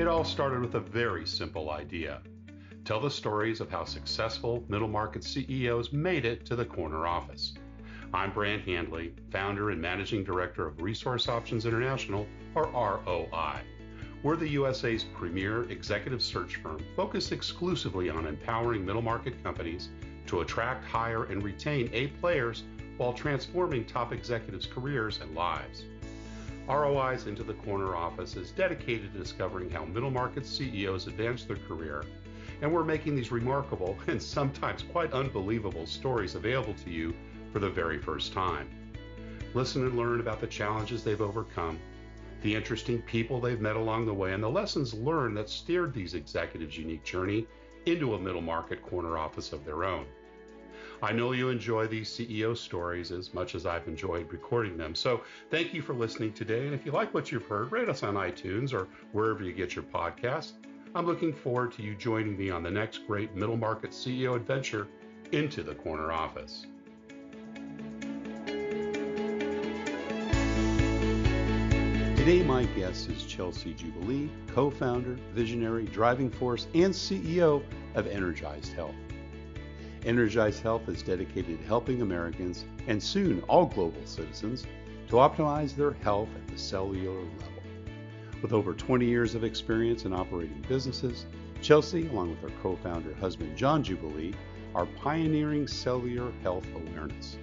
It all started with a very simple idea. Tell the stories of how successful middle market CEOs made it to the corner office. I'm Brant Handley, founder and managing director of Resource Options International, or ROI. We're the USA's premier executive search firm focused exclusively on empowering middle market companies to attract, hire, and retain A players while transforming top executives' careers and lives. ROI's Into the Corner office is dedicated to discovering how middle market CEOs advance their career, and we're making these remarkable and sometimes quite unbelievable stories available to you for the very first time. Listen and learn about the challenges they've overcome, the interesting people they've met along the way, and the lessons learned that steered these executives' unique journey into a middle market corner office of their own. I know you enjoy these CEO stories as much as I've enjoyed recording them. So thank you for listening today. And if you like what you've heard, rate us on iTunes or wherever you get your podcasts. I'm looking forward to you joining me on the next great middle market CEO adventure into the corner office. Today, my guest is Chelsea Jubilee, co-founder, visionary, driving force, and CEO of Energized Health. Energized Health is dedicated to helping Americans, and soon all global citizens, to optimize their health at the cellular level. With over 20 years of experience in operating businesses, Chelsea, along with her co-founder husband John Jubilee, are pioneering cellular health awareness.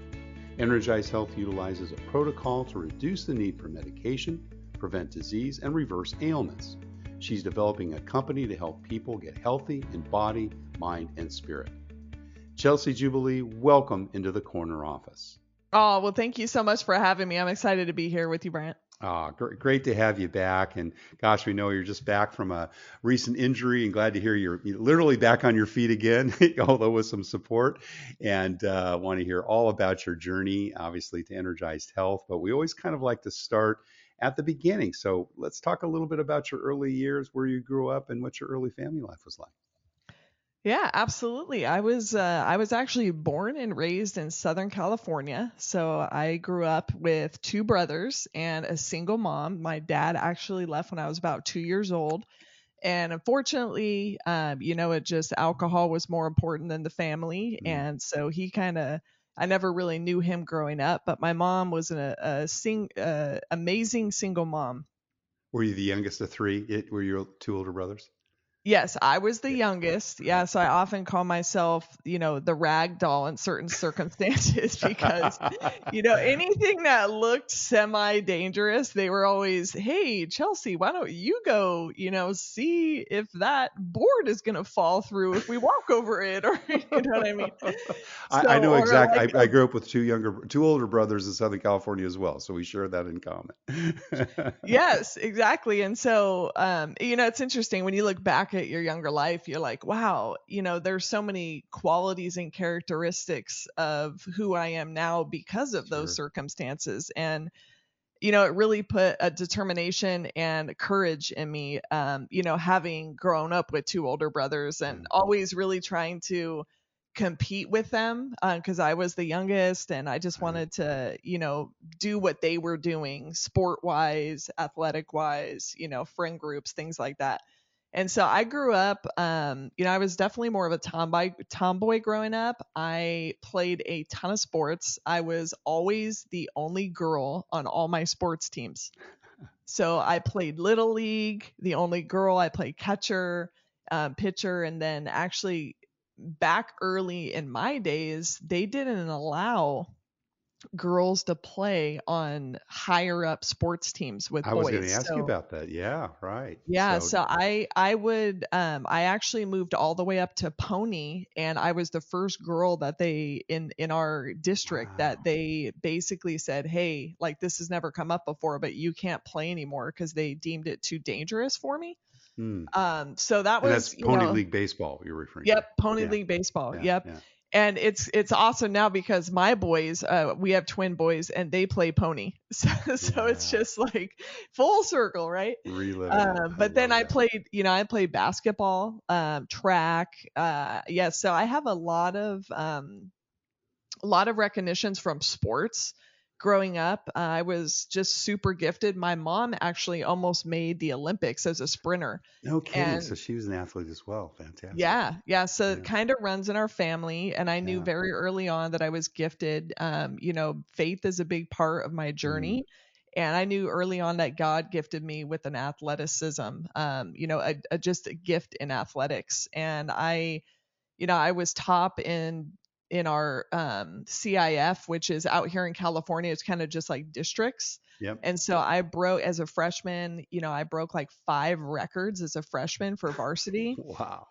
Energized Health utilizes a protocol to reduce the need for medication, prevent disease, and reverse ailments. She's developing a company to help people get healthy in body, mind, and spirit. Chelsea Jubilee, welcome into the corner office. Oh, well, thank you so much for having me. I'm excited to be here with you, Brant. Great to have you back. And gosh, we know you're just back from a recent injury, and glad to hear you're literally back on your feet again, although with some support. And want to hear all about your journey, obviously, to Energized Health. But we always kind of like to start at the beginning. So let's talk a little bit about your early years, where you grew up, and what your early family life was like. Yeah, absolutely. I was actually born and raised in Southern California. So I grew up with two brothers and a single mom. My dad actually left when I was about 2 years old. And unfortunately, alcohol was more important than the family. And so I never really knew him growing up, but my mom was an amazing single mom. Were you the youngest of three? Were your two older brothers? Yes, I was the youngest. Yeah, so I often call myself, the rag doll in certain circumstances because, anything that looked semi-dangerous, they were always, "Hey, Chelsea, why don't you go, see if that board is going to fall through if we walk over it," or you know what I mean? I know exactly. I grew up with two older brothers in Southern California as well, so we share that in common. Yes, exactly. And so, it's interesting when you look back at your younger life, you're like, wow, there's so many qualities and characteristics of who I am now because of those circumstances. And, it really put a determination and courage in me, having grown up with two older brothers and always really trying to compete with them because I was the youngest and I just wanted to, do what they were doing sport wise, athletic wise, friend groups, things like that. And so I grew up, I was definitely more of a tomboy growing up. I played a ton of sports. I was always the only girl on all my sports teams. So I played Little League, the only girl. I played catcher, pitcher, and then actually back early in my days, they didn't allow girls to play on higher up sports teams with boys. I was going to ask you about that. Yeah, right. Yeah, so I actually moved all the way up to pony, and I was the first girl that they in our district that they basically said, "Hey, like this has never come up before, but you can't play anymore," because they deemed it too dangerous for me. So that was, that's Pony League Baseball you're referring to. Yep, Pony League Baseball. Yep. Yeah. And it's awesome now because my boys, we have twin boys and they play pony. So it's just like full circle, right? But then I played basketball, track. So I have a lot of recognitions from sports growing up. I was just super gifted. My mom actually almost made the Olympics as a sprinter. No kidding. So And she was an athlete as well. Fantastic. yeah. So it Yeah. kind of runs in our family. And I knew Yeah. very early on that I was gifted. Faith is a big part of my Mm. journey. And I knew early on that God gifted me with an athleticism, just a gift in athletics. And I was top in our CIF, which is out here in California. It's kind of just like districts. Yep. And so I broke as a freshman, I broke like 5 records as a freshman for varsity. Wow.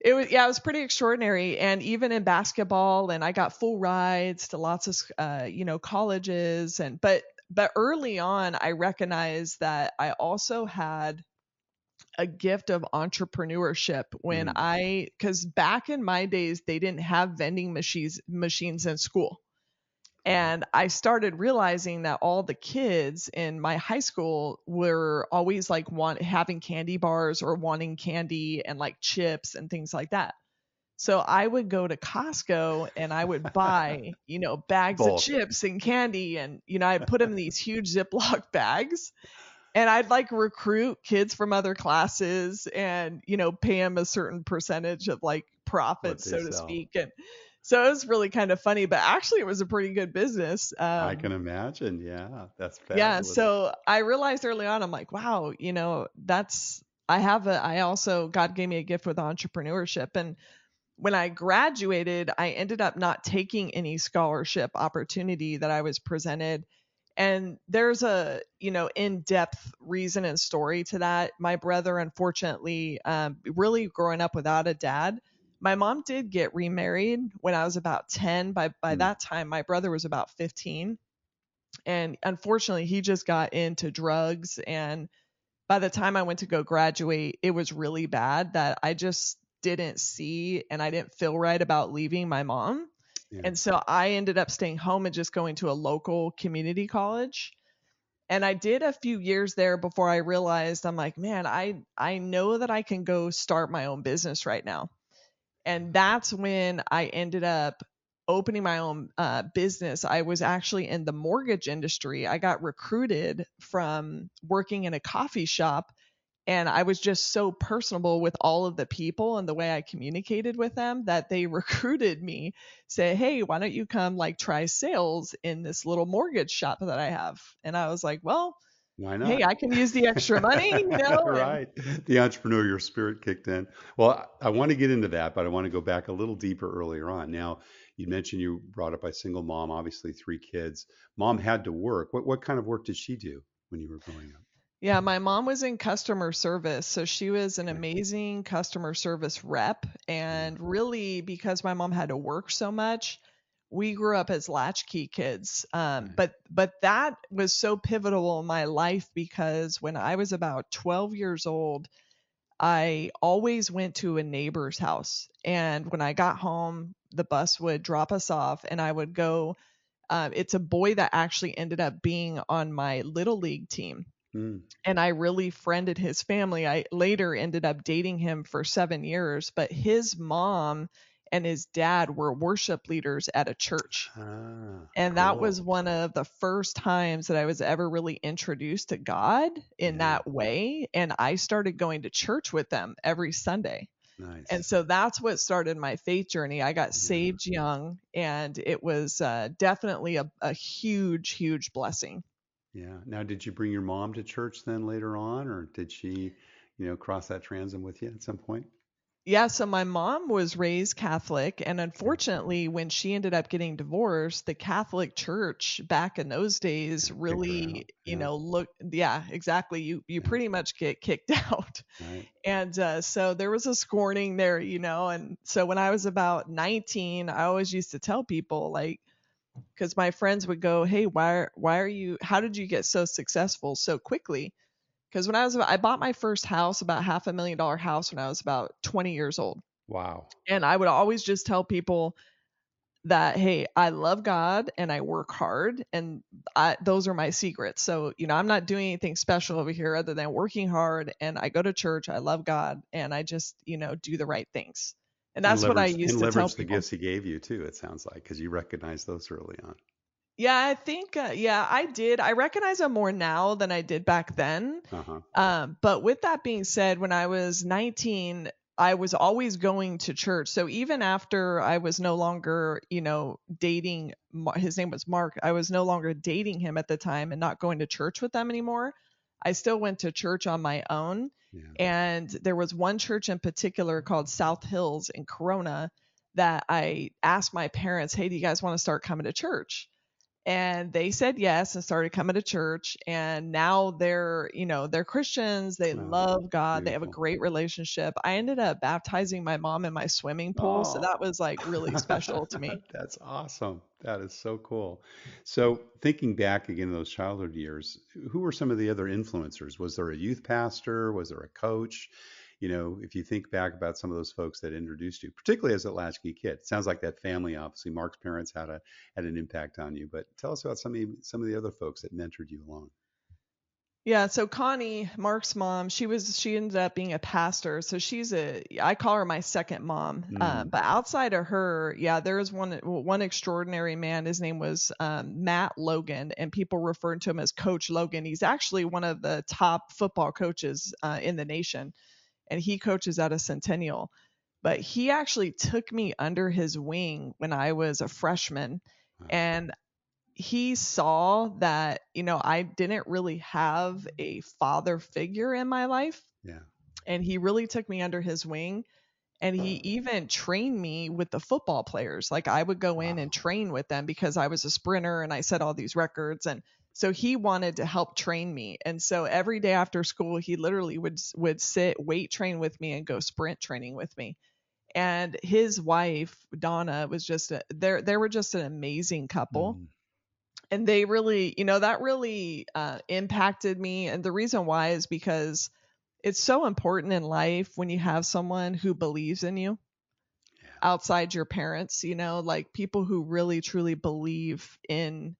It was pretty extraordinary. And even in basketball, and I got full rides to lots of colleges. But early on, I recognized that I also had a gift of entrepreneurship Mm. because back in my days, they didn't have vending machines in school. And I started realizing that all the kids in my high school were always like having candy bars or wanting candy and like chips and things like that. So I would go to Costco and I would buy, bags of Bulk. chips and candy, and I'd put them in these huge Ziploc bags, and I'd like recruit kids from other classes and, pay them a certain percentage of like What profits, they so to sell. speak. And so it was really kind of funny, but actually it was a pretty good business. I can imagine. Yeah. That's Yeah. fabulous. So I realized early on, I'm like, wow, God gave me a gift with entrepreneurship. And when I graduated, I ended up not taking any scholarship opportunity that I was presented. And there's a, in-depth reason and story to that. My brother, unfortunately, really growing up without a dad, my mom did get remarried when I was about 10. By Mm. that time, my brother was about 15. And unfortunately, he just got into drugs. And by the time I went to go graduate, it was really bad that I just didn't see and I didn't feel right about leaving my mom. Yeah. And so I ended up staying home and just going to a local community college. And I did a few years there before I realized, I'm like, man, I know that I can go start my own business right now. And that's when I ended up opening my own business. I was actually in the mortgage industry. I got recruited from working in a coffee shop, and I was just so personable with all of the people and the way I communicated with them that they recruited me, say, hey, why don't you come like try sales in this little mortgage shop that I have? And I was like, well, Why hey, not? I can use the extra money, and Right. The entrepreneurial spirit kicked in. Well, I want to get into that, but I want to go back a little deeper earlier on. Now, you mentioned you brought up a single mom, obviously 3 kids. Mom had to work. What kind of work did she do when you were growing up? yeah, my mom was in customer service. So she was an Okay. amazing customer service rep. Yeah. And really, because my mom had to work so much, we grew up as latchkey kids. Right. But that was so pivotal in my life because when I was about 12 years old, I always went to a neighbor's house. And when I got home, the bus would drop us off and I would go. It's a boy that actually ended up being on my little league team, Mm. and I really friended his family. I later ended up dating him for 7 years, but his mom and his dad were worship leaders at a church. Ah, And that cool. was one of the first times that I was ever really introduced to God in Yeah. that way. And I started going to church with them every Sunday. And Nice. so that's what started my faith journey. I got Yeah. saved young, and it was definitely a huge, huge blessing. Yeah. Now, did you bring your mom to church then later on, or did she, cross that transom with you at some point? Yeah, so my mom was raised Catholic, and Okay. unfortunately, when she ended up getting divorced, the Catholic Church back in those days Kicked her out. really, Yeah. yeah, exactly. You Yeah. pretty much get kicked out. Right. And so there was a scorning there, and so when I was about 19, I always used to tell people, like, because my friends would go, "Hey, how did you get so successful so quickly?" Because I bought my first house, about $500,000 house, when I was about 20 years old. Wow. And I would always just tell people that, hey, I love God and I work hard, and those are my secrets. So, I'm not doing anything special over here other than working hard, and I go to church, I love God, and I just, do the right things. And And that's what I leverage used to tell the people. gifts he gave you too, it sounds like, because you recognize those early on. Yeah, I think, yeah, I did. I recognize them more now than I did back then. Uh-huh. But with that being said, when I was 19, I was always going to church. So even after I was no longer, dating, his name was Mark, I was no longer dating him at the time and not going to church with them anymore. I still went to church on my own. Yeah. And there was one church in particular called South Hills in Corona that I asked my parents, hey, do you guys want to start coming to church? And they said yes and started coming to church, and now they're Christians. They Wow. love God. They have a Beautiful. great relationship. I ended up baptizing my mom in my swimming pool, so Oh, that was like really special to me. that's awesome. That is so cool. So, thinking back again to those childhood years, who were some of the other influencers? Was there a youth pastor? Was there a coach? If you think back about some of those folks that introduced you, particularly as a latchkey kid, it sounds like that family, obviously, Mark's parents had an impact on you. But tell us about some of the other folks that mentored you along. Yeah, so Connie, Mark's mom, she ended up being a pastor. So I call her my second mom. Mm, But outside of her, yeah, there was one extraordinary man. His name was Matt Logan, and people referred to him as Coach Logan. He's actually one of the top football coaches in the nation, and he coaches at a Centennial. But he actually took me under his wing when I was a freshman, wow. and he saw that, I didn't really have a father figure in my life. Yeah. And he really took me under his wing. And he even trained me with the football players. Like I would go in and Wow. train with them because I was a sprinter and I set all these records. And so he wanted to help train me. And so every day after school, he literally would sit, weight train with me and go sprint training with me. And his wife, Donna, was they were just an amazing couple, Mm, and they really, that really impacted me. And the reason why is because it's so important in life when you have someone who believes in you yeah. outside your parents, like people who really truly believe in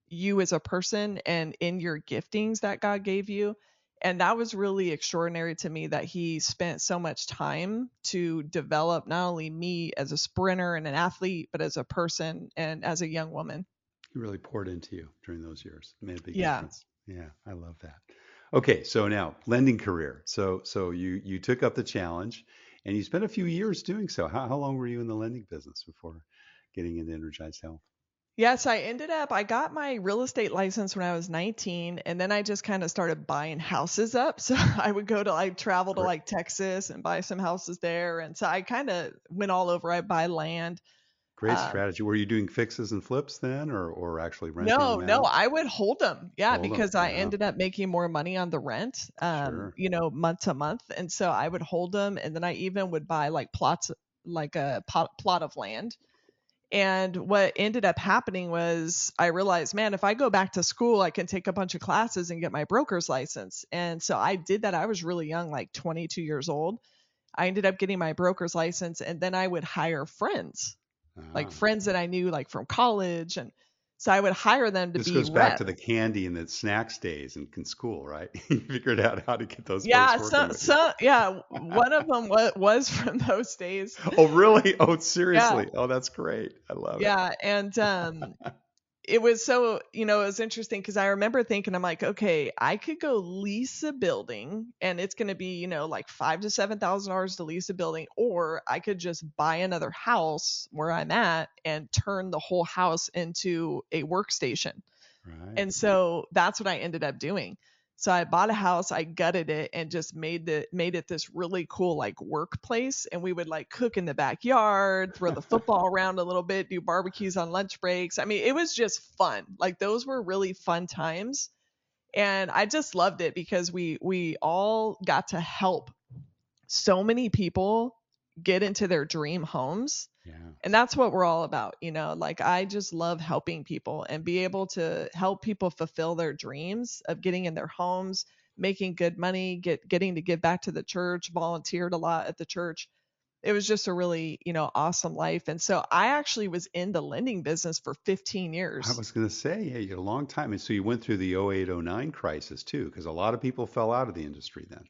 you as a person and in your giftings that God gave you. And that was really extraordinary to me, that he spent so much time to develop not only me as a sprinter and an athlete, but as a person and as a young woman. He really poured into you during those years. It made a big Yeah. difference. Yeah, I love that. Okay, so now lending career. So you took up the challenge and you spent a few years doing so. How long were you in the lending business before getting into Energized Health? Yes, I got my real estate license when I was 19, and then I just kind of started buying houses up. So I travel to Great, like Texas and buy some houses there. And so I kind of went all over. I buy land. great Um, strategy. Were you doing fixes and flips then, or actually renting no, them no, out? I would hold them. Yeah, Hold them. because I Yeah, ended up making more money on the rent, sure. month to month. And so I would hold them. And then I even would buy like plots, like a plot of land. And what ended up happening was I realized, man, if I go back to school, I can take a bunch of classes and get my broker's license. And so I did that. I was really young, like 22 years old. I ended up getting my broker's license, and then I would hire friends, like Ah. friends that I knew like from college. And so I would hire them to This be goes back reps. to the candy and the snacks days in school, right? You figured out how to get those folks Yeah, working with you. yeah, one of them was from those days. Oh, really? Oh, Yeah, seriously? Oh, that's great. I love it. yeah, and it was so, it was interesting because I remember thinking, I'm like, okay, I could go lease a building and it's going to be, like $5,000 to $7,000 to lease a building, or I could just buy another house where I'm at and turn the whole house into a workstation. Right. And so that's what I ended up doing. So I bought a house, I gutted it, and just made it this really cool like workplace. And we would like cook in the backyard, throw the football around a little bit, do barbecues on lunch breaks. I mean, it was just fun. Like those were really fun times. And I just loved it because we all got to help so many people get into their dream homes. Yeah. And that's what we're all about, like I just love helping people and be able to help people fulfill their dreams of getting in their homes, making good money, getting to give back to the church, volunteered a lot at the church. It was just a really, awesome life. And so I actually was in the lending business for 15 I years. was going to say, yeah, you had a long time. And so you went through the '08, '09 crisis too, because a lot of people fell out of the industry then.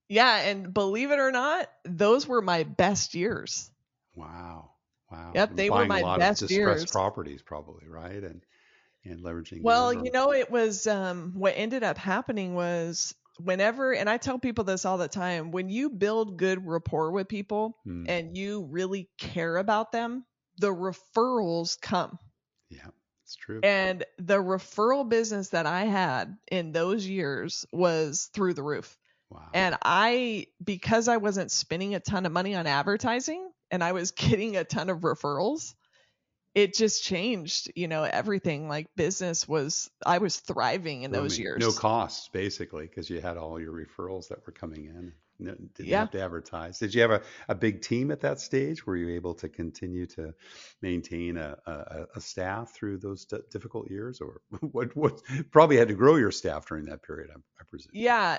Yeah, and believe it or not, those were my best years. Wow. Wow. Yep, And they were buying a my lot of best distressed years. properties probably, right? And and leveraging that? Well, Or it was what ended up happening was whenever, and I tell people this all the time, when you build good rapport with people Hmm, and you really care about them, the referrals come. yeah, it's true. And the referral business that I had in those years was through the roof. Wow. And because I wasn't spending a ton of money on advertising and I was getting a ton of referrals, it just changed, everything. Like I was thriving in those Booming. No years. costs, basically, because you had all your referrals that were coming in. No, didn't Yeah. have to advertise. Did you have a big team at that stage? Were you able to continue to maintain a staff through those difficult years? Or what probably had to grow your staff during that period, I presume. Yeah,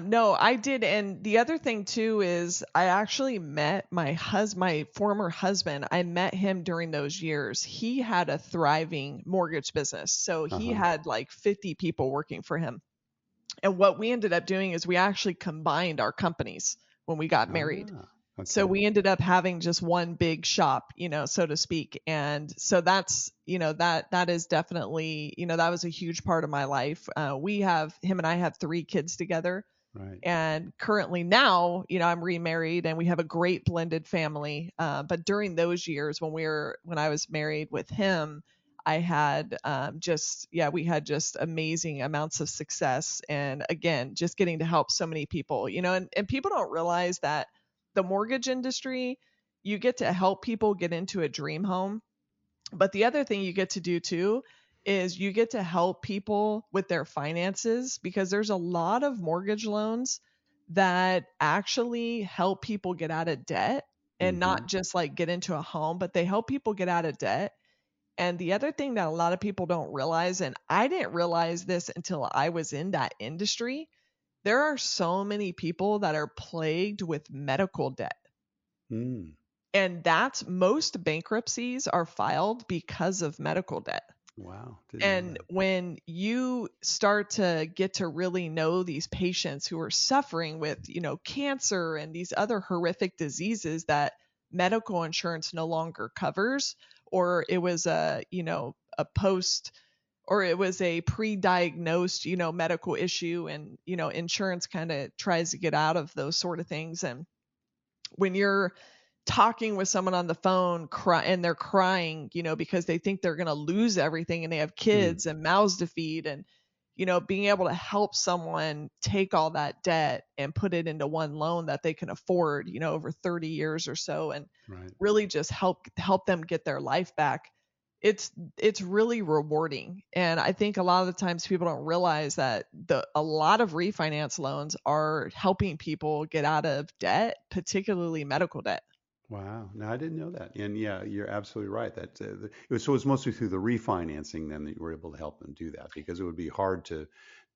no, I did. And the other thing too is I actually met my former husband. I met him during those years. He had a thriving mortgage business. So he Uh-huh. had like 50 people working for him. And what we ended up doing is we actually combined our companies when we got married. Ah, So okay. we ended up having just one big shop, so to speak. And so that's, that is definitely, that was a huge part of my life. Him and I have 3 kids together. Right. And currently now, I'm remarried and we have a great blended family. But during those years when I was married with him, I had we had just amazing amounts of success. And again, just getting to help so many people, and people don't realize that the mortgage industry, you get to help people get into a dream home. But the other thing you get to do too is you get to help people with their finances, because there's a lot of mortgage loans that actually help people get out of debt, and Mm-hmm. not just like get into a home, but they help people get out of debt. And the other thing that a lot of people don't realize, and I didn't realize this until I was in that industry, there are so many people that are plagued with medical debt. Mm. And that's most bankruptcies are filed because of medical debt. Wow. Didn't know And that. when you start to get to really know these patients who are suffering with, cancer and these other horrific diseases that medical insurance no longer covers, or it was a post, or it was a pre-diagnosed, medical issue, and, insurance kind of tries to get out of those sort of things. And when you're talking with someone on the phone and they're crying, because they think they're going to lose everything and they have Mm. kids and mouths to feed, and, being able to help someone take all that debt and put it into one loan that they can afford, over 30 years or so, and Right. really just help them get their life back. It's really rewarding. And I think a lot of the times people don't realize that a lot of refinance loans are helping people get out of debt, particularly medical debt. Wow. No, I didn't know that. And yeah, you're absolutely right. That so it's mostly through the refinancing then that you were able to help them do that, because it would be hard to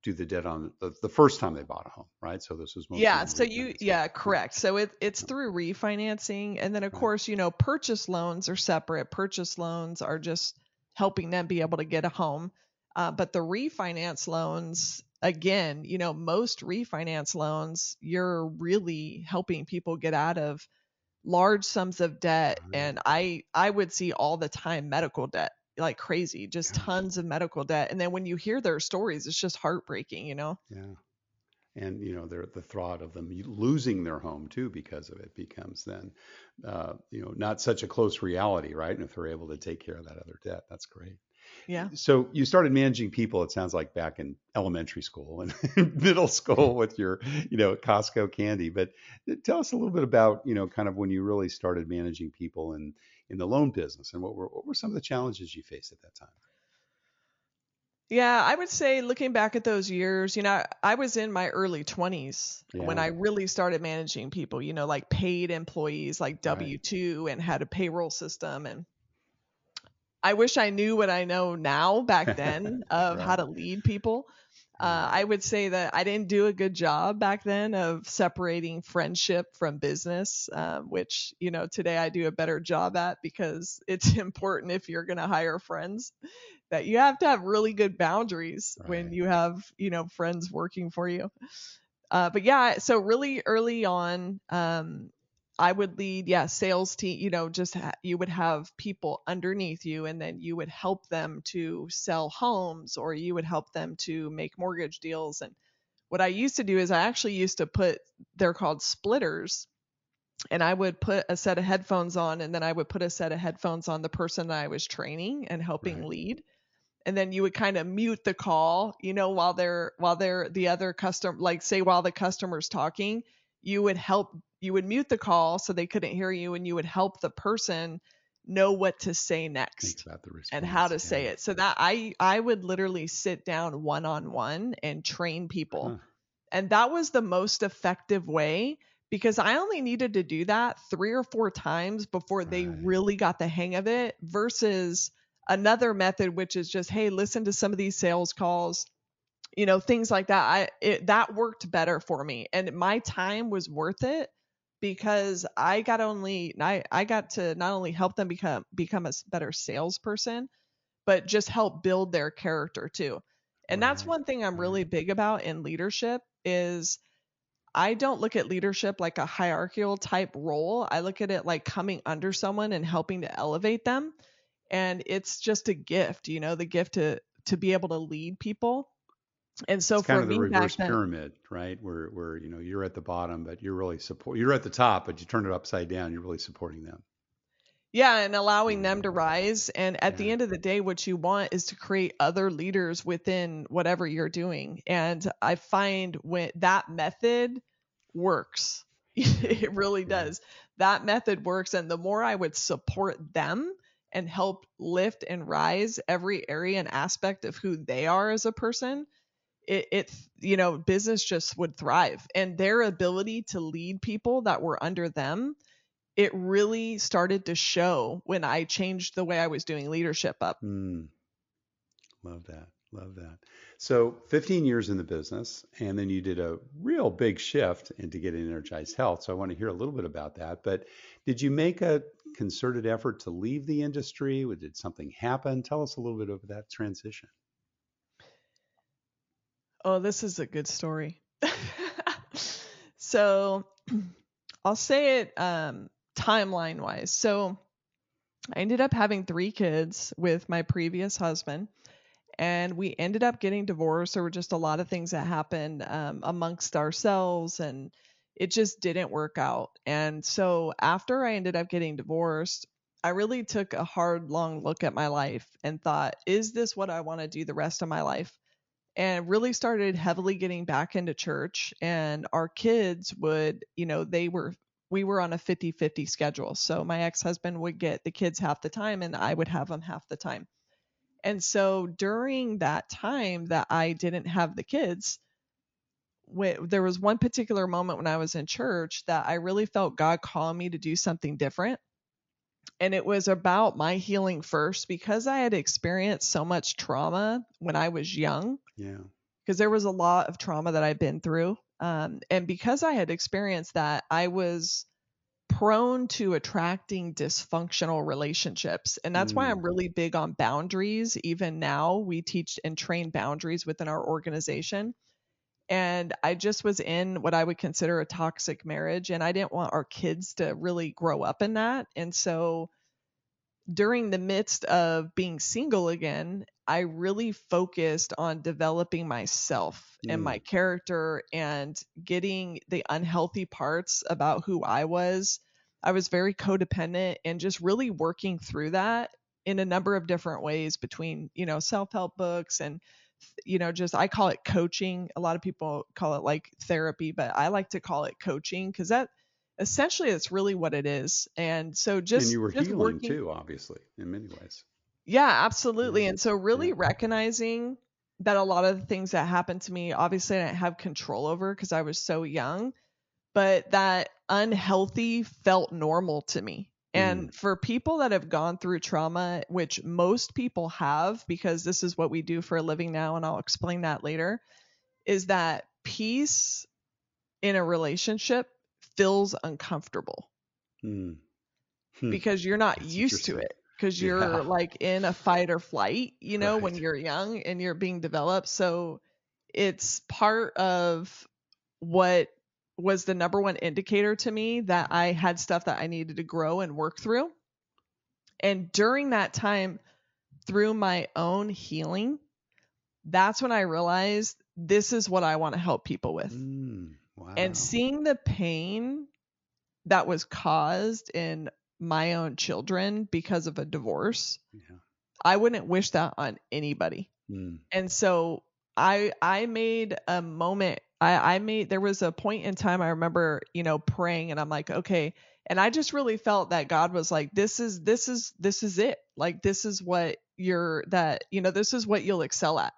do the debt on the first time they bought a home, right? So this was mostly Yeah, on the so refinancing. Yeah. correct. So it's through refinancing. And then of Right. course, purchase loans are separate. Purchase loans are just helping them be able to get a home. But the refinance loans, again, most refinance loans, you're really helping people get out of large sums of debt. Right. And I would see all the time medical debt, like crazy, just Gosh. tons of medical debt. And then when you hear their stories, it's just heartbreaking. Yeah. And they're the thought of them losing their home too because of it becomes then not such a close reality, right? And if they're able to take care of that other debt, that's great. Yeah. So you started managing people, it sounds like, back in elementary school and middle school with your Costco candy. But tell us a little bit about kind of when you really started managing people in the loan business, and what were some of the challenges you faced at that time? Yeah, I would say looking back at those years, I was in my early 20s when Yeah. I really started managing people, like paid employees, like Right. W-2, and had a payroll system. And I wish I knew what I know now back then of how Right. to lead people. Right. I would say that I didn't do a good job back then of separating friendship from business, which, today I do a better job at, because it's important if you're going to hire friends that you have to have really good boundaries when Right. you have, friends working for you. But yeah, so really early on, I would lead, sales team, you would have people underneath you, and then you would help them to sell homes, or you would help them to make mortgage deals. And what I used to do is I actually used to they're called splitters, and I would put a set of headphones on, and then I would put a set of headphones on the person that I was training and helping Right. lead. And then you would kind of mute the call, while they're the other customer, like say while the customer's talking, you would mute the call so they couldn't hear you, and you would help the person know what to say Think next about the and how response. to say Yeah. it. So that I would literally sit down one-on-one and train people. Huh. And that was the most effective way, because I only needed to do that 3 or 4 times before they Right. really got the hang of it, versus another method, which is just, hey, listen to some of these sales calls, things like that. That worked better for me, and my time was worth it, because I got to not only help them become a better salesperson, but just help build their character too. And that's Right. one thing I'm Right. really big about in leadership is I don't look at leadership like a hierarchical type role. I look at it like coming under someone and helping to elevate them. And it's just a gift, the gift to be able to lead people. And so It's kind for of the me back reverse then, pyramid, right? Where you're at the bottom, but you're at the top, but you turn it upside down. You're really supporting them. yeah, and allowing Yeah. them to rise. And at the Yeah. end of the day, what you want is to create other leaders within whatever you're doing. And I find when that method works, Yeah. it really Yeah. does. That method works. And the more I would support them and help lift and rise every area and aspect of who they are as a person, business just would thrive. And their ability to lead people that were under them, it really started to show when I changed the way I was doing leadership up. Mm, love that. Love that. So 15 years in the business, and then you did a real big shift into getting Energized Health. So I want to hear a little bit about that. But did you make a concerted effort to leave the industry? Did something happen? Tell us a little bit of that transition. Oh, this is a good story. So I'll say it timeline wise. So I ended up having 3 kids with my previous husband, and we ended up getting divorced. There were just a lot of things that happened amongst ourselves, and it just didn't work out. And so after I ended up getting divorced, I really took a hard, long look at my life and thought, is this what I want to do the rest of my life? And really started heavily getting back into church. And our kids would, we were on a 50-50 schedule. So my ex-husband would get the kids half the time, and I would have them half the time. And so during that time that I didn't have the kids, there was one particular moment when I was in church that I really felt God calling me to do something different. And it was about my healing first, because I had experienced so much trauma when I was young, Yeah. because there was a lot of trauma that I'd been through. And because I had experienced that, I was prone to attracting dysfunctional relationships. And that's why Mm, I'm really big on boundaries. Even now, we teach and train boundaries within our organization. And I just was in what I would consider a toxic marriage, and I didn't want our kids to really grow up in that. And so during the midst of being single again, I really focused on developing myself and my mm, character and getting the unhealthy parts about who I was. I was very codependent, and just really working through that in a number of different ways, between, self-help books and, just, I call it coaching. A lot of people call it like therapy, but I like to call it coaching, because that essentially it's really what it is. And so and you were just healing working. too, obviously, in many ways. Yeah, Yeah. absolutely. And so Yeah. really recognizing that a lot of the things that happened to me, obviously I didn't have control over because I was so young, but that unhealthy felt normal to me. Mm, And for people that have gone through trauma, which most people have, because this is what we do for a living now, and I'll explain that later, is that peace in a relationship feels uncomfortable, mm, hmm. because you're not That's used to interesting. it, because Yeah. you're like in a fight or flight, when Right. you're young and you're being developed. So it's part of what was the number one indicator to me that I had stuff that I needed to grow and work through. And during that time, through my own healing, that's when I realized this is what I want to help people with. Wow. And seeing the pain that was caused in my own children because of a divorce, I wouldn't wish that on anybody. And so I made a moment. There was a point in time I remember, praying, and I'm like, okay. And I just really felt that God was like, this is it. Like, this is what this is what you'll excel at.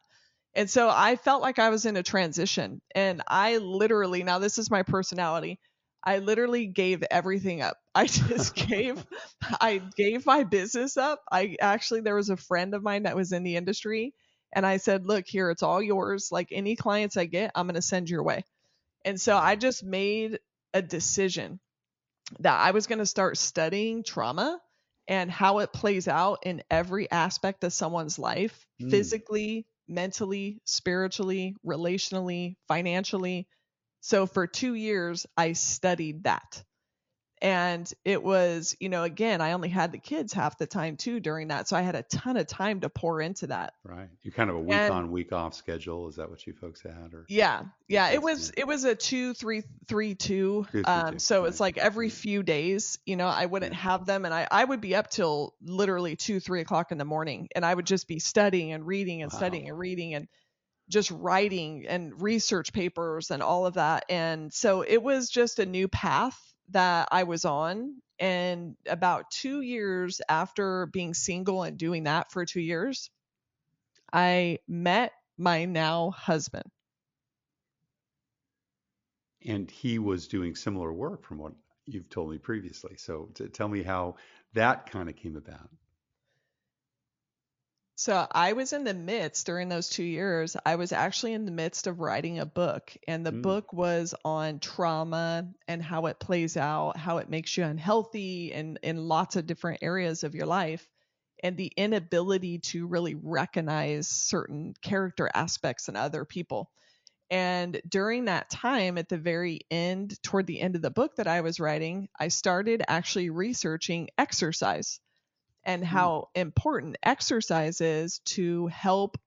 And so I felt like I was in a transition, and I literally, now this is my personality, I literally gave everything up. I gave my business up. There was a friend of mine that was in the industry, and I said, look, here, it's all yours. Like, any clients I get, I'm going to send your way. And so I just made a decision that I was going to start studying trauma and how it plays out in every aspect of someone's life, physically, mentally, spiritually, relationally, financially. So for 2 years, I studied that. And it was, again, I only had the kids half the time too during that. So I had a ton of time to pour into that. Right. You kind of a week on, week off schedule. Is that what you folks had? Or yeah. It was a 2-3-3-2. So it's like every few days, I wouldn't have them, and I would be up till literally 2-3 o'clock in the morning, and I would just be studying and reading and studying and reading and just writing and research papers and all of that. And so it was just a new path that I was on. And about 2 years after being single and doing that for 2 years, I met my now husband. And he was doing similar work from what you've told me previously. So tell me how that kind of came about. So I was in the midst, during those 2 years, I was actually in the midst of writing a book. And the book was on trauma and how it plays out, how it makes you unhealthy in lots of different areas of your life, and the inability to really recognize certain character aspects in other people. And during that time, at the very end, toward the end of the book that I was writing, I started actually researching exercise and how important exercise is to help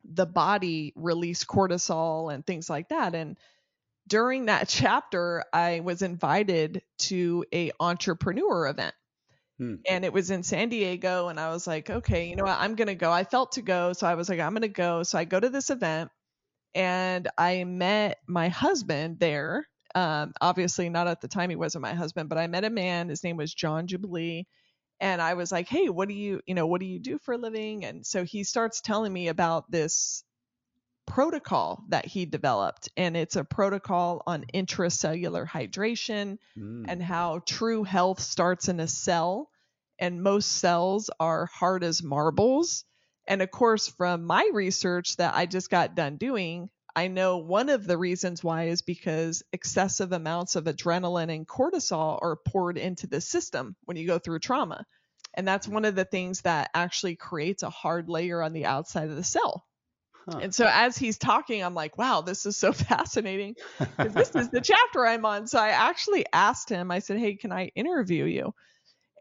the body release cortisol and things like that. And during that chapter, I was invited to a entrepreneur event. And it was in San Diego. And I was like, okay, you know what? I'm going to go. I felt to go. So I was like, I'm going to go. So I go to this event, and I met my husband there. Obviously not at the time, he wasn't my husband, but I met a man. His name was John Jubilee. And I was like, hey, what do you do for a living? And so he starts telling me about this protocol that he developed. And it's a protocol on intracellular hydration and how true health starts in a cell. And most cells are hard as marbles. And of course, from my research that I just got done doing, I know one of the reasons why is because excessive amounts of adrenaline and cortisol are poured into the system when you go through trauma. And that's one of the things that actually creates a hard layer on the outside of the cell. And so as he's talking, I'm like, wow, this is so fascinating, because this is the chapter I'm on. So I actually asked him, I said, hey, can I interview you?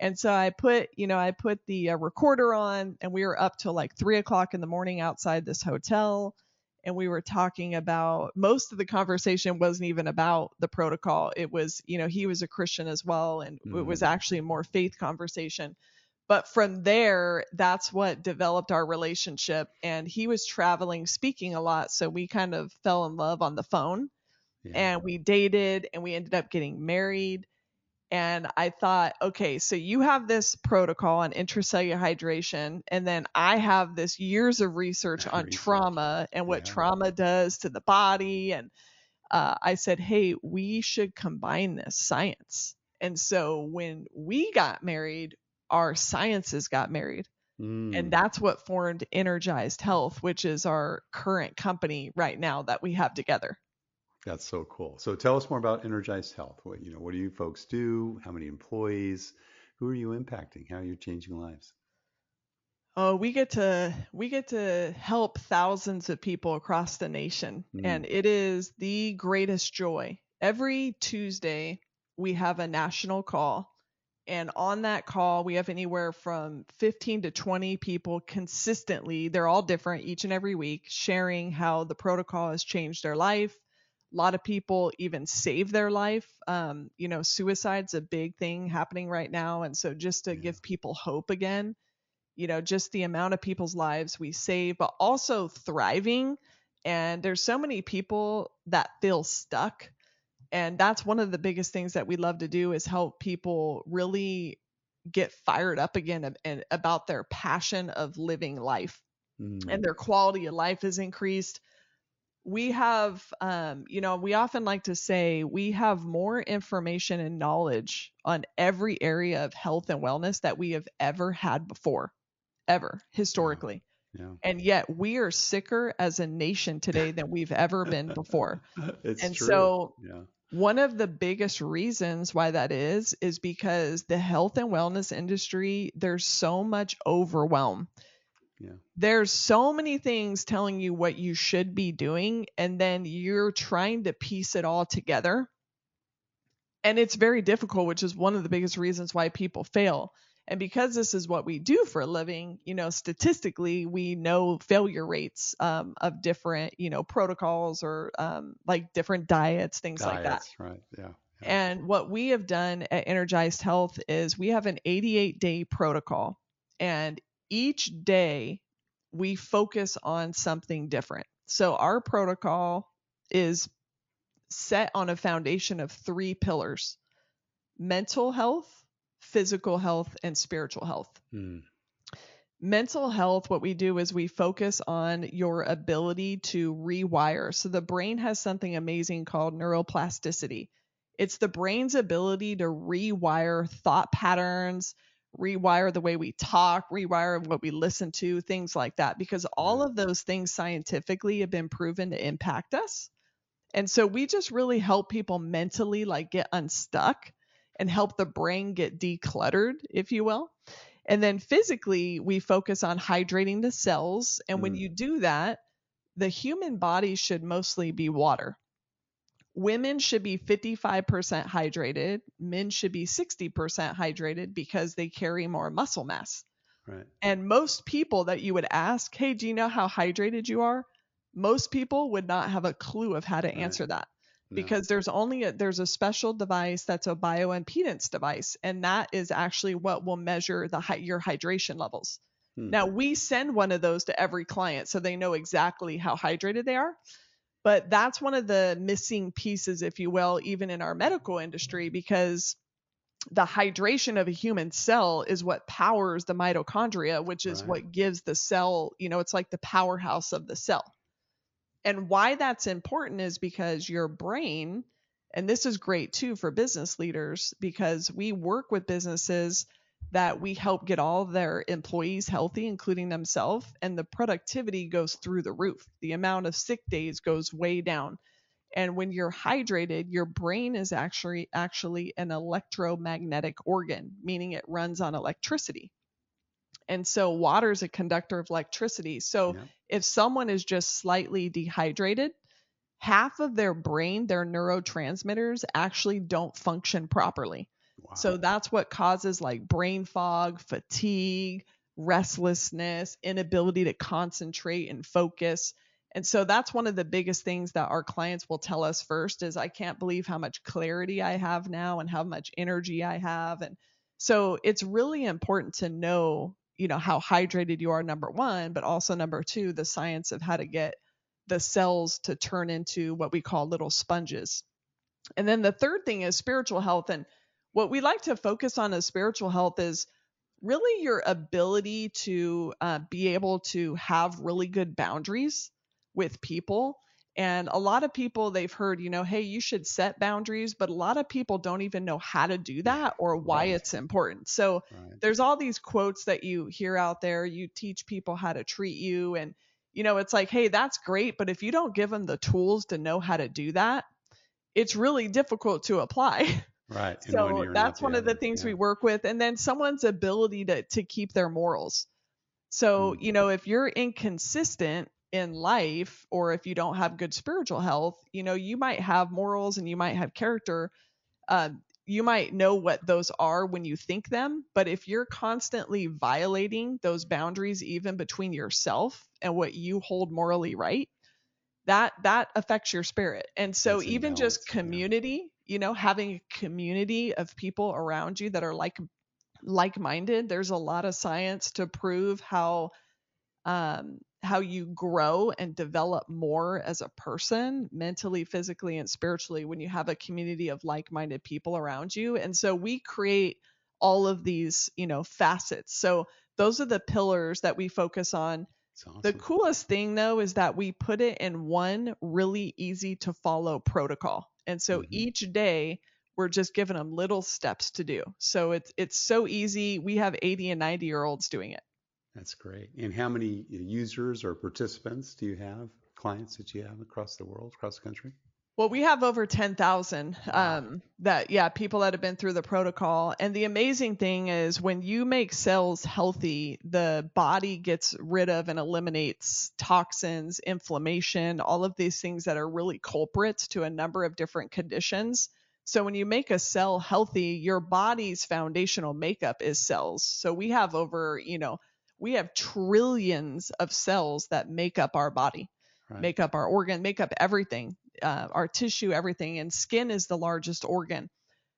And so I put the recorder on, and we were up till like 3 o'clock in the morning outside this hotel. And we were talking about, most of the conversation wasn't even about the protocol. It was, he was a Christian as well. And it was actually a more faith conversation. But from there, that's what developed our relationship. And he was traveling, speaking a lot. So we kind of fell in love on the phone, and we dated, and we ended up getting married. And I thought, okay, so you have this protocol on intracellular hydration, and then I have this years of research on trauma and what trauma does to the body. And I said, hey, we should combine this science. And so when we got married, our sciences got married. And that's what formed Energized Health, which is our current company right now that we have together. That's so cool. So tell us more about Energized Health. What do you folks do? How many employees? Who are you impacting? How are you changing lives? Oh, we get to help thousands of people across the nation, and it is the greatest joy. every Tuesday we have a national call. And on that call, we have anywhere from 15 to 20 people consistently. They're all different each and every week, sharing how the protocol has changed their life. A lot of people even save their life. Suicide's a big thing happening right now. And so just to give people hope again, just the amount of people's lives we save, but also thriving. And there's so many people that feel stuck. And that's one of the biggest things that we love to do is help people really get fired up again and about their passion of living life, and their quality of life is increased. We have, we often like to say we have more information and knowledge on every area of health and wellness that we have ever had before, ever, historically. Yeah. And yet we are sicker as a nation today than we've ever been before. It's and true. So Yeah. one of the biggest reasons why that is because the health and wellness industry, there's so much overwhelm. Yeah. There's so many things telling you what you should be doing, and then you're trying to piece it all together. And it's very difficult, which is one of the biggest reasons why people fail. And because this is what we do for a living, statistically, we know failure rates of different, protocols or like different diets, things like that. Right. Yeah. And what we have done at Energized Health is we have an 88-day protocol. And each day we focus on something different. So our protocol is set on a foundation of 3 pillars: mental health, physical health, and spiritual health. Mental health, what we do is we focus on your ability to rewire. So the brain has something amazing called neuroplasticity. It's the brain's ability to rewire thought patterns, rewire the way we talk, rewire what we listen to, things like that, because all of those things scientifically have been proven to impact us. And so we just really help people mentally get unstuck and help the brain get decluttered, if you will. And then physically, we focus on hydrating the cells. And when you do that, the human body should mostly be water. Women should be 55% hydrated. Men should be 60% hydrated because they carry more muscle mass. Right. And most people that you would ask, hey, do you know how hydrated you are? Most people would not have a clue of how to answer that. Because there's a special device that's a bioimpedance device, and that is actually what will measure your hydration levels. Now, we send one of those to every client so they know exactly how hydrated they are. But that's one of the missing pieces, if you will, even in our medical industry, because the hydration of a human cell is what powers the mitochondria, which is what gives the cell, it's like the powerhouse of the cell. And why that's important is because your brain, and this is great too for business leaders, because we work with businesses that we help get all their employees healthy, including themselves, and the productivity goes through the roof. The amount of sick days goes way down. And when you're hydrated, your brain is actually an electromagnetic organ, meaning it runs on electricity. And so water is a conductor of electricity. So if someone is just slightly dehydrated, half of their brain, their neurotransmitters, actually don't function properly. Wow. So that's what causes brain fog, fatigue, restlessness, inability to concentrate and focus. And so that's one of the biggest things that our clients will tell us first is, I can't believe how much clarity I have now and how much energy I have. And so it's really important to know, how hydrated you are, number one, but also number two, the science of how to get the cells to turn into what we call little sponges. And then the third thing is spiritual health. And what we like to focus on as spiritual health is really your ability to be able to have really good boundaries with people. And a lot of people, they've heard, hey, you should set boundaries, but a lot of people don't even know how to do that or why it's important. So there's all these quotes that you hear out there. You teach people how to treat you. And, it's like, hey, that's great. But if you don't give them the tools to know how to do that, it's really difficult to apply. Right. So that's one of the things we work with. And then someone's ability to keep their morals. So, if you're inconsistent, in life, or if you don't have good spiritual health, you might have morals and you might have character. You might know what those are when you think them, but if you're constantly violating those boundaries, even between yourself and what you hold morally right, that affects your spirit. And so That's even just imbalance. Yeah. community, having a community of people around you that are like-minded, there's a lot of science to prove how you grow and develop more as a person, mentally, physically, and spiritually, when you have a community of like-minded people around you. And so we create all of these, facets. So those are the pillars that we focus on. It's awesome. The coolest thing, though, is that we put it in one really easy to follow protocol. And so each day we're just giving them little steps to do. So it's so easy. We have 80 and 90-year-olds doing it. That's great. And how many users or participants do you have, clients that you have across the world, across the country? Well, we have over 10,000 people that have been through the protocol. And the amazing thing is when you make cells healthy, the body gets rid of and eliminates toxins, inflammation, all of these things that are really culprits to a number of different conditions. So when you make a cell healthy, your body's foundational makeup is cells. So we have we have trillions of cells that make up our body, make up our organ, make up everything. Our tissue, everything, and skin is the largest organ.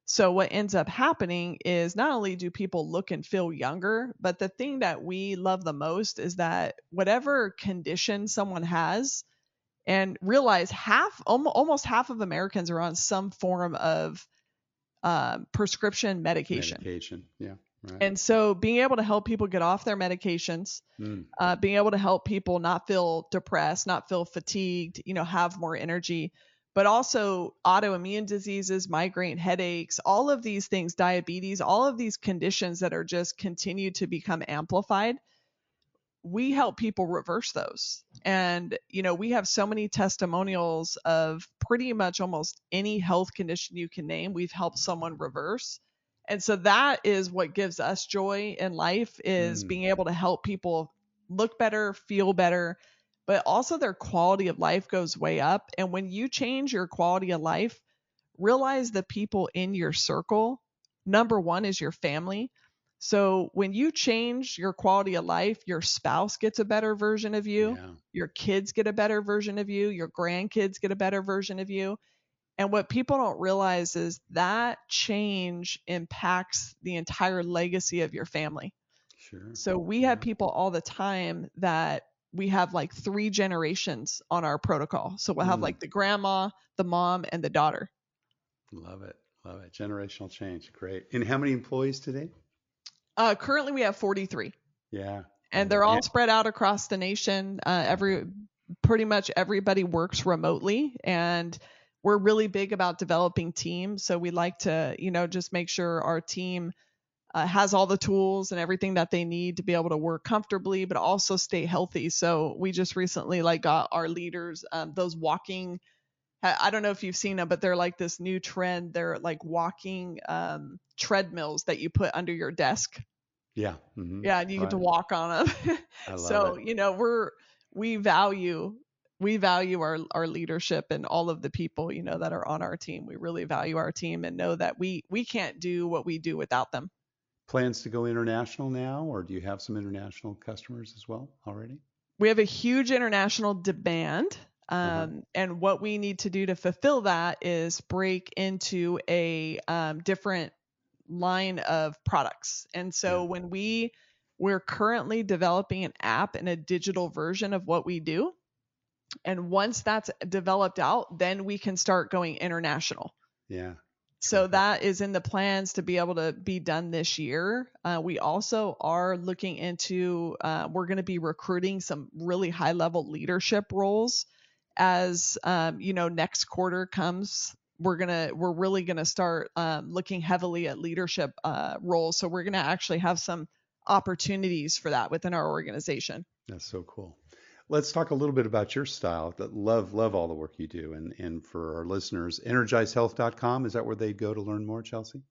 So what ends up happening is not only do people look and feel younger, but the thing that we love the most is that whatever condition someone has, and realize almost half of Americans are on some form of prescription medication. Yeah. Right. And so being able to help people get off their medications, being able to help people not feel depressed, not feel fatigued, have more energy, but also autoimmune diseases, migraine headaches, all of these things, diabetes, all of these conditions that are just continue to become amplified. We help people reverse those. And, we have so many testimonials of pretty much almost any health condition you can name, we've helped someone reverse. And so that is what gives us joy in life, is being able to help people look better, feel better, but also their quality of life goes way up. And when you change your quality of life, realize the people in your circle, number one is your family. So when you change your quality of life, your spouse gets a better version of you, your kids get a better version of you, your grandkids get a better version of you. And what people don't realize is that change impacts the entire legacy of your family. Sure. So we have people all the time that we have like 3 generations on our protocol. So we'll have like the grandma, the mom, and the daughter. Love it. Love it. Generational change. Great. And how many employees today? Currently we have 43. Yeah. And they're all spread out across the nation. Pretty much everybody works remotely, and we're really big about developing teams. So we like to, just make sure our team has all the tools and everything that they need to be able to work comfortably, but also stay healthy. So we just recently got our leaders, those walking, I don't know if you've seen them, but they're like this new trend. They're like walking treadmills that you put under your desk. Yeah. Mm-hmm. Yeah. And you get to walk on them. I love so, it. We value our leadership and all of the people, that are on our team. We really value our team and know that we can't do what we do without them. Plans to go international now, or do you have some international customers as well already? We have a huge international demand. And what we need to do to fulfill that is break into a different line of products. And so when we're currently developing an app and a digital version of what we do. And once that's developed out, then we can start going international. Yeah. So that is in the plans to be able to be done this year. We also are looking into, we're going to be recruiting some really high level leadership roles as, next quarter comes. We're really going to start looking heavily at leadership roles. So we're going to actually have some opportunities for that within our organization. That's so cool. Let's talk a little bit about your style. Love all the work you do. And for our listeners, energizedhealth.com, is that where they go to learn more, Chelsea?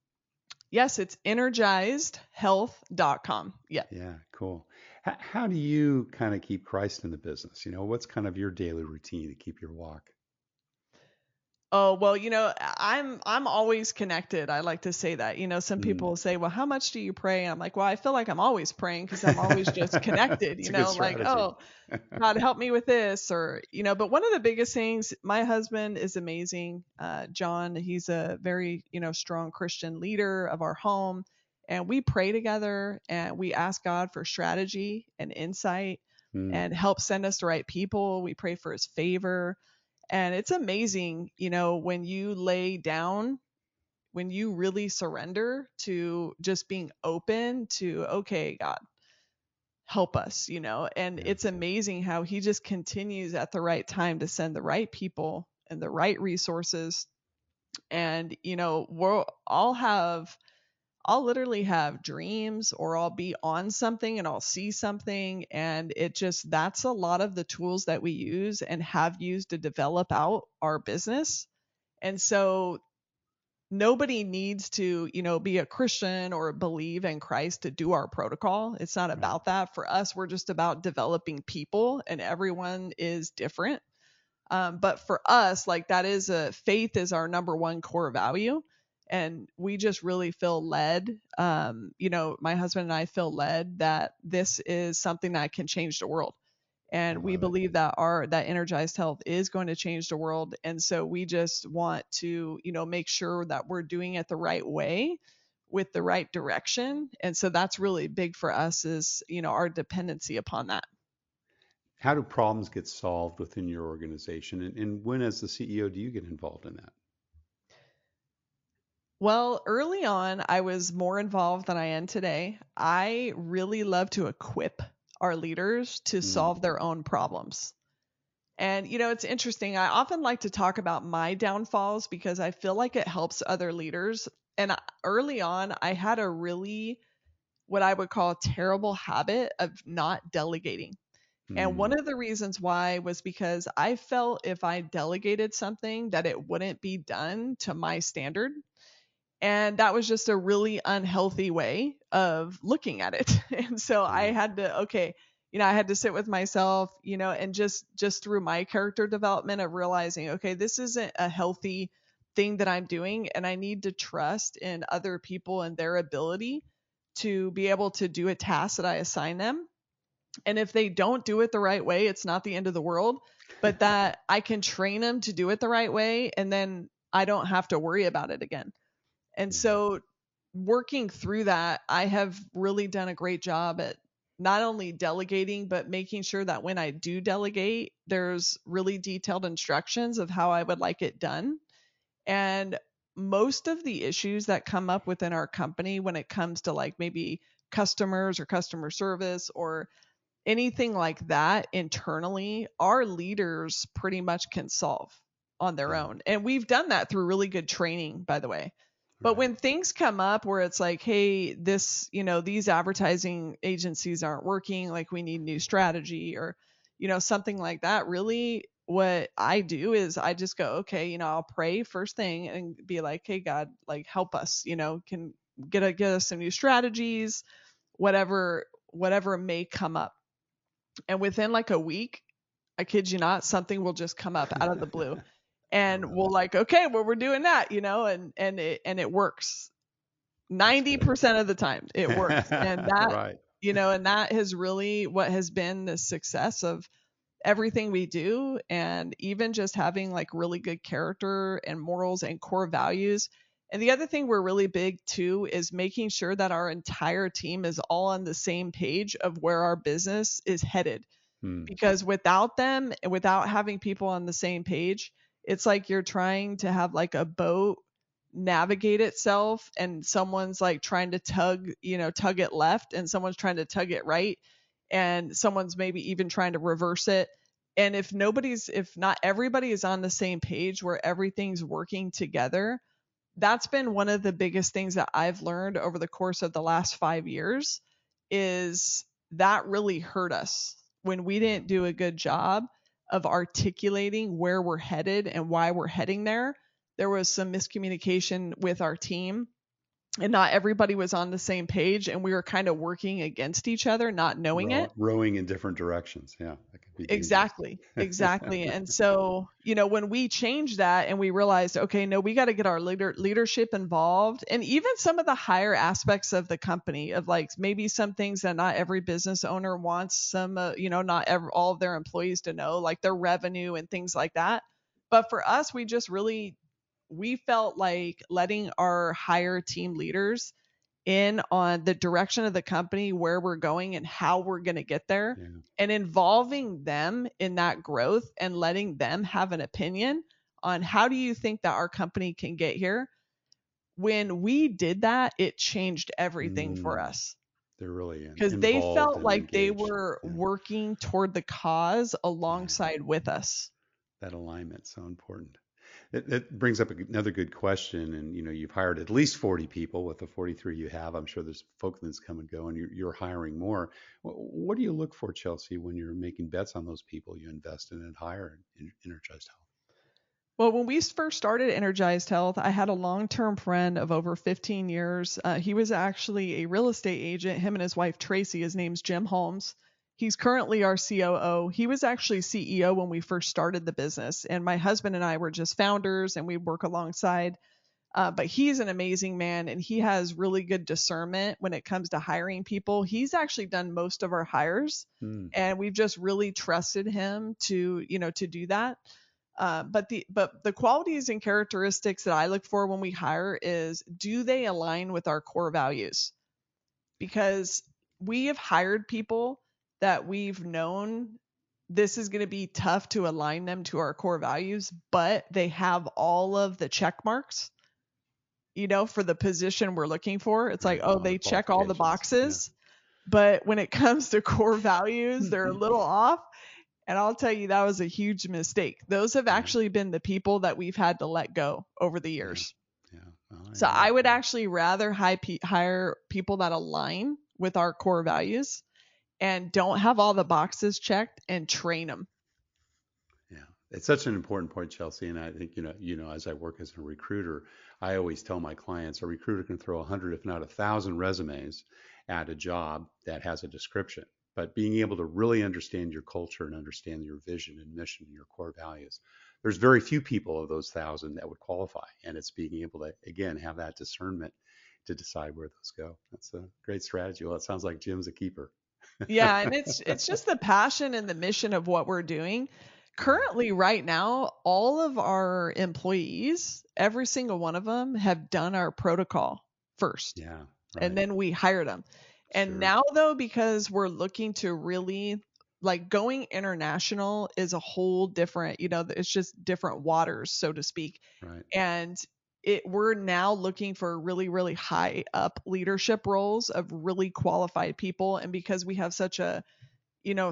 Yes, it's energizedhealth.com. Yeah. Yeah, cool. How do you kind of keep Christ in the business? What's kind of your daily routine to keep your walk? Oh, well, I'm always connected. I like to say that. Some Mm. people will say, "Well, how much do you pray?" I'm like, "Well, I feel like I'm always praying because I'm always just connected, It's a good like, strategy. oh, God, help me with this," but one of the biggest things, my husband is amazing. John, he's a very, strong Christian leader of our home, and we pray together and we ask God for strategy and insight Mm. and help send us the right people. We pray for his favor. And it's amazing, when you lay down, when you really surrender to just being open to, okay, God, help us, and Yeah. it's amazing how he just continues at the right time to send the right people and the right resources. And, I'll literally have dreams or I'll be on something and I'll see something. And that's a lot of the tools that we use and have used to develop out our business. And so nobody needs to, be a Christian or believe in Christ to do our protocol. It's not Right. about that. For us, we're just about developing people, and everyone is different. But for us, like, that is faith is our number one core value. And we just really feel led. My husband and I feel led that this is something that can change the world. I And we love it. believe that that energized health is going to change the world. And so we just want to, make sure that we're doing it the right way with the right direction. And so that's really big for us, is, our dependency upon that. How do problems get solved within your organization? And when, as the CEO, do you get involved in that? Well, early on, I was more involved than I am today. I really love to equip our leaders to Mm. solve their own problems. And, it's interesting. I often like to talk about my downfalls because I feel like it helps other leaders. And early on, I had a really, what I would call, a terrible habit of not delegating. And one Mm. of the reasons why was because I felt if I delegated something that it wouldn't be done to my standard. And that was just a really unhealthy way of looking at it. And so I Right. had to, okay, I had to sit with myself, and just through my character development of realizing, okay, this isn't a healthy thing that I'm doing, and I need to trust in other people and their ability to be able to do a task that I assign them. And if they don't do it the right way, it's not the end of the world, but that I can train them to do it the right way, and then I don't have to worry about it again. And Yeah. so, working through that, I have really done a great job at not only delegating, but making sure that when I do delegate, there's really detailed instructions of how I would like it done. And most of the issues that come up within our company when it comes to, like, maybe customers or customer service or anything like that internally, our leaders pretty much can solve on their Yeah. own. And we've done that through really good training, by the way. But Right. when things come up where it's like, hey, these advertising agencies aren't working, like, we need new strategy, or, something like that, really what I do is I just go, okay, I'll pray first thing and be like, hey, God, like, help us, can get us some new strategies, whatever may come up. And within like a week, I kid you not, something will just come up out of the blue. I And love we'll it. like, okay, well, we're doing that, and it works. That's good. 90% of the time it works. And that, Right. and that has really what has been the success of everything we do. And even just having like really good character and morals and core values. And the other thing we're really big too is making sure that our entire team is all on the same page of where our business is headed. Hmm. Because without them, without having people on the same page, it's like you're trying to have like a boat navigate itself, and someone's like trying to tug it left, and someone's trying to tug it right, and someone's maybe even trying to reverse it. And if not everybody is on the same page where everything's working together, that's been one of the biggest things that I've learned over the course of the last 5 years, is that really hurt us when we Yeah. didn't do a good job of articulating where we're headed and why we're heading there. There was some miscommunication with our team, and not everybody was on the same page, and we were kind of working against each other, not knowing it. Rowing in different directions. Yeah, that can be dangerous. Exactly. And so, when we changed that and we realized, okay, no, we got to get our leadership involved, and even some of the higher aspects of the company, of like maybe some things that not every business owner wants some, not all of their employees to know, like their revenue and things like that. But for us, we felt like letting our higher team leaders in on the direction of the company, where we're going and how we're going to get there, and involving them in that growth and letting them have an opinion on how do you think that our company can get here. When we did that, it changed everything for us, They're really because they involved felt and like they engaged. were working toward the cause alongside with us. That alignment, so important. It brings up another good question. And you've hired at least 40 people with the 43 you have. I'm sure there's folk that's come and go, and you're hiring more. What do you look for, Chelsea, when you're making bets on those people you invest in and hire in Energized Health? Well, when we first started Energized Health, I had a long-term friend of over 15 years. He was actually a real estate agent. Him and his wife, Tracy, his name's Jim Holmes. He's currently our COO. He was actually CEO when we first started the business. And my husband and I were just founders, and we work alongside. But he's an amazing man, and he has really good discernment when it comes to hiring people. He's actually done most of our hires, and we've just really trusted him to do that. But the qualities and characteristics that I look for when we hire is, do they align with our core values? Because we have hired people that we've known this is going to be tough to align them to our core values, but they have all of the check marks, for the position we're looking for. It's like, oh, they check all the boxes, but when it comes to core values, they're a little off. And I'll tell you, that was a huge mistake. Those have actually been the people that we've had to let go over the years. So I would actually rather hire people that align with our core values and don't have all the boxes checked, and train them. Yeah, it's such an important point, Chelsea. And I think, as I work as a recruiter, I always tell my clients a recruiter can throw 100, if not 1,000 resumes at a job that has a description. But being able to really understand your culture and understand your vision and mission and your core values, there's very few people of those 1,000 that would qualify. And it's being able to, again, have that discernment to decide where those go. That's a great strategy. Well, it sounds like Jim's a keeper. Yeah, and it's just the passion and the mission of what we're doing. Currently, right now, all of our employees, every single one of them, have done our protocol first. Yeah. Right. And then we hired them. And now, though, because we're looking to really, like, going international is a whole different, it's just different waters, so to speak. Right. And we're now looking for really, really high up leadership roles of really qualified people. And because we have such a,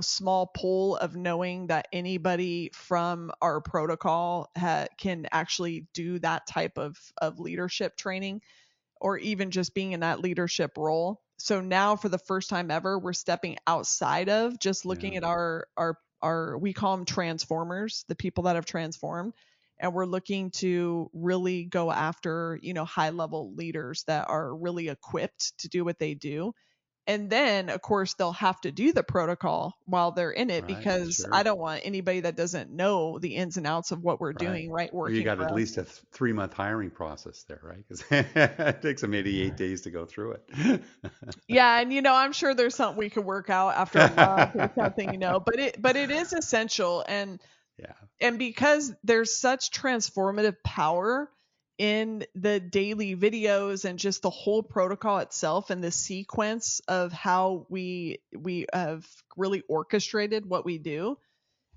small pool of knowing that anybody from our protocol can actually do that type of leadership training, or even just being in that leadership role. So now, for the first time ever, we're stepping outside of just looking at our we call them transformers, the people that have transformed. And we're looking to really go after, high level leaders that are really equipped to do what they do. And then, of course, they'll have to do the protocol while they're in it, because I don't want anybody that doesn't know the ins and outs of what we're doing, right? Working. You got at least a 3-month hiring process there, right? Because it takes them 88 days to go through it. Yeah, and I'm sure there's something we could work out after a month or something, but it is essential. And because there's such transformative power in the daily videos and just the whole protocol itself and the sequence of how we have really orchestrated what we do,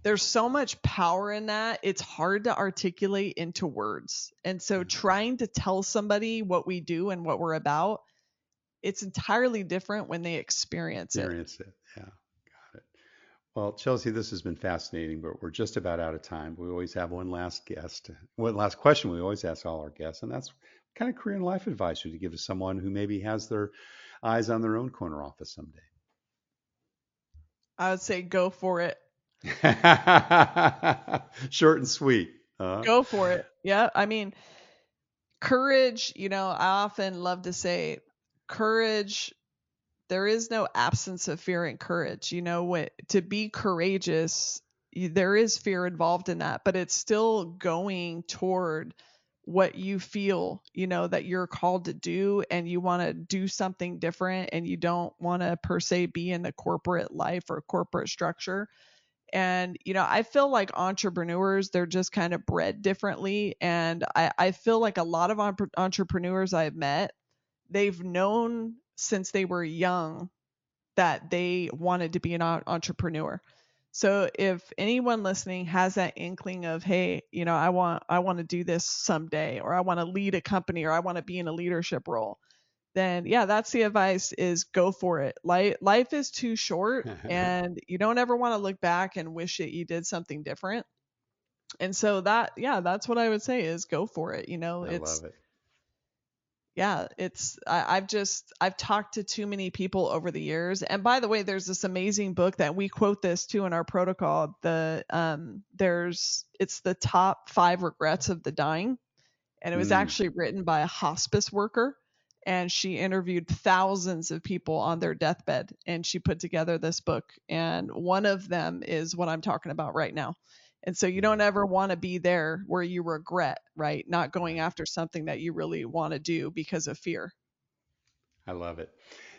there's so much power in that. It's hard to articulate into words. And so trying to tell somebody what we do and what we're about, it's entirely different when they experience it. Yeah. Got it. Well, Chelsea, this has been fascinating, but we're just about out of time. We always have one last question we always ask all our guests, and that's what kind of career and life advice would you give to someone who maybe has their eyes on their own corner office someday? I would say go for it. Short and sweet. Go for it. Yeah. I mean, Courage, I often love to say courage, there is no absence of fear in courage. To be courageous, there is fear involved in that, but it's still going toward what you feel, that you're called to do, and you want to do something different, and you don't want to per se be in the corporate life or corporate structure. And, I feel like entrepreneurs, they're just kind of bred differently. And I feel like a lot of entrepreneurs I've met, they've known since they were young that they wanted to be an entrepreneur. So if anyone listening has that inkling of, hey, I want to do this someday, or I want to lead a company, or I want to be in a leadership role, then yeah, that's the advice, is go for it. Life is too short, and you don't ever want to look back and wish that you did something different. And so that's what I would say, is go for it. I love it. Yeah, I've talked to too many people over the years. And by the way, there's this amazing book that we quote this too in our protocol. It's the top 5 regrets of the dying. And it was actually written by a hospice worker. And she interviewed thousands of people on their deathbed, and she put together this book. And one of them is what I'm talking about right now. And so you don't ever want to be there where you regret, right? Not going after something that you really want to do because of fear. I love it.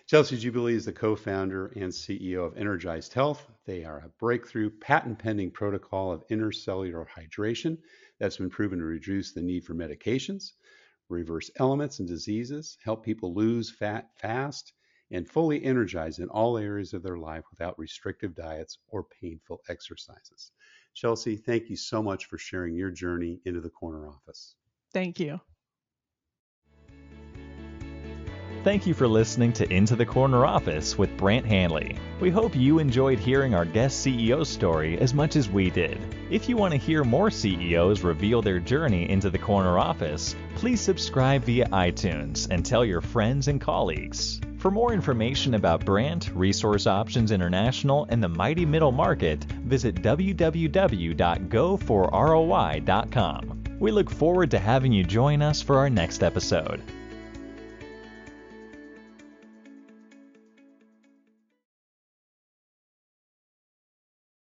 Chelsea Jubilee is the co-founder and CEO of Energized Health. They are a breakthrough patent-pending protocol of intercellular hydration that's been proven to reduce the need for medications, reverse ailments and diseases, help people lose fat fast, and fully energize in all areas of their life without restrictive diets or painful exercises. Chelsea, thank you so much for sharing your journey into the corner office. Thank you. Thank you for listening to Into the Corner Office with Brant Hanley. We hope you enjoyed hearing our guest CEO story as much as we did. If you want to hear more CEOs reveal their journey into the corner office, please subscribe via iTunes and tell your friends and colleagues. For more information about Brant, Resource Options International, and the mighty middle market, visit www.goforroi.com. We look forward to having you join us for our next episode.